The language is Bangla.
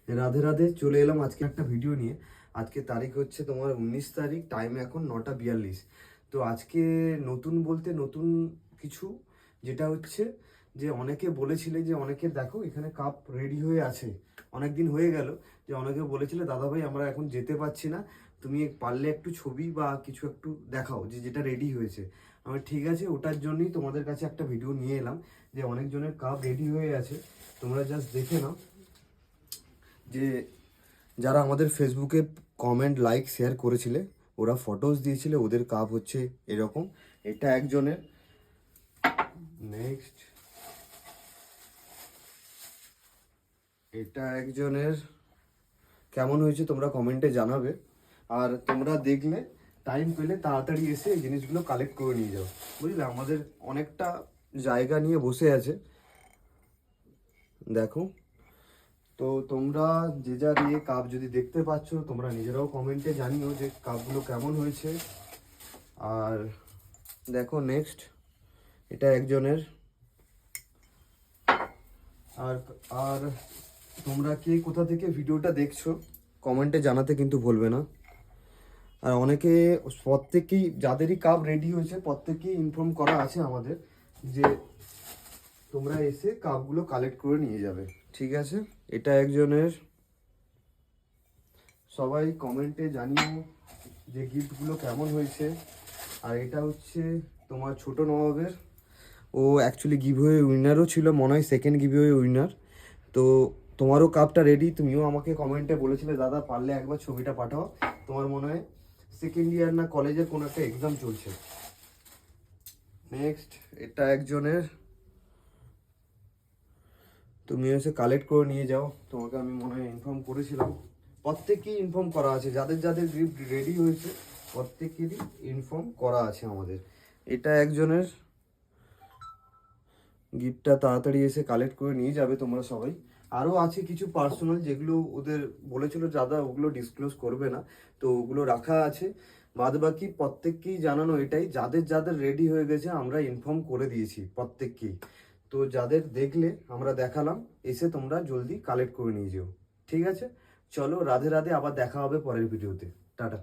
রাধে রাধে, চলে এলাম আজকে একটা ভিডিও নিয়ে। আজকে তারিখ হচ্ছে তোমার 19 তারিখ, টাইম এখন 9টা 42। তো আজকে নতুন বলতে নতুন কিছু, যেটা হচ্ছে যে অনেকে বলেছিলে যে অনেকের দেখো এখানে কাপ রেডি হয়ে আছে, অনেক দিন হয়ে গেল। যে অনেকে বলেছিলে দাদা ভাই আমরা এখন যেতে পারছি না, তুমি পারলে একটু ছবি বা কিছু একটু দেখাও যে যেটা রেডি হয়েছে। আমি ঠিক আছে, ওটার জন্যই তোমাদের কাছে একটা ভিডিও নিয়ে এলাম যে অনেকজনের কাপ রেডি হয়ে আছে, তোমরা জাস্ট দেখে নাও। যে যারা আমাদের ফেসবুকে কমেন্ট লাইক শেয়ার করেছিলে, ওরা ফটোস দিয়েছিলে, ওদের কাপ হচ্ছে এরকম। এটা একজনের। নেক্সট এটা একজনের। কেমন হয়েছে তোমরা কমেন্টে জানাবে। আর তোমরা দেখলে টাইম পেলে তাড়াতাড়ি এসে এই জিনিসগুলো কালেক্ট করে নিয়ে যাও, বুঝলে। আমাদের অনেকটা জায়গা নিয়ে বসে আছে, দেখো। তো তোমরা যে যার কাপ যদি দেখতে পাচ্ছ, তোমরা নিজেরাও কমেন্টে জানিও যে কাপগুলো কেমন হয়েছে। আর দেখো নেক্সট, এটা একজনের। আর আর তোমরা কে কোথা থেকে ভিডিওটা দেখছো কমেন্টে জানাতে কিন্তু ভুলবে না। আর অনেকে, প্রত্যেকেই যাদেরই কাপ রেডি হয়েছে প্রত্যেকেই ইনফর্ম করা আছে আমাদের যে তোমরা এসে কাপগুলো কালেক্ট করে নিয়ে যাবে, ঠিক আছে। এটা একজনের। সবাই কমেন্টে জানিও যে গিফটগুলো কেমন হয়েছে। আর এটা হচ্ছে তোমার ছোট নবাবের। ও অ্যাকচুয়ালি গিভওয়ে উইনারও ছিল, মনে হয় সেকেন্ড গিভওয়ে উইনার। তো তোমারও কাপটা রেডি, তুমিও আমাকে কমেন্টে বলেছিলে দাদা পারলে একবার ছবিটা পাঠাও। তোমার মনে হয় সেকেন্ড ইয়ার না কলেজের কোনো একটা এক্সাম চলছে। নেক্সট এটা একজনের। তুমি এসে কালেক্ট করে নিয়ে যাও, তোমাকে আমি মনে হয় ইনফর্ম করেছিলাম। প্রত্যেককেই ইনফর্ম করা আছে, যাদের যাদের গিফট রেডি হয়েছে প্রত্যেকেরই ইনফর্ম করা আছে আমাদের। এটা একজনের। গিফটটা তাড়াতাড়ি এসে কালেক্ট করে নিয়ে যাবে তোমরা সবাই। আরও আছে কিছু পার্সোনাল, যেগুলো ওদের বলেছিল দাদা ওগুলো ডিসক্লোজ করবে না, তো ওগুলো রাখা আছে। বাদ বাকি প্রত্যেককেই জানানো এটাই, যাদের যাদের রেডি হয়ে গেছে আমরা ইনফর্ম করে দিয়েছি প্রত্যেককেই। তো যাদের দেখলে আমরা দেখালাম, এসে তোমরা জলদি কালেক্ট করে নিয়ে যেও, ঠিক আছে। চলো রাধে রাধে, আবার দেখা হবে পরের ভিডিওতে। টাটা।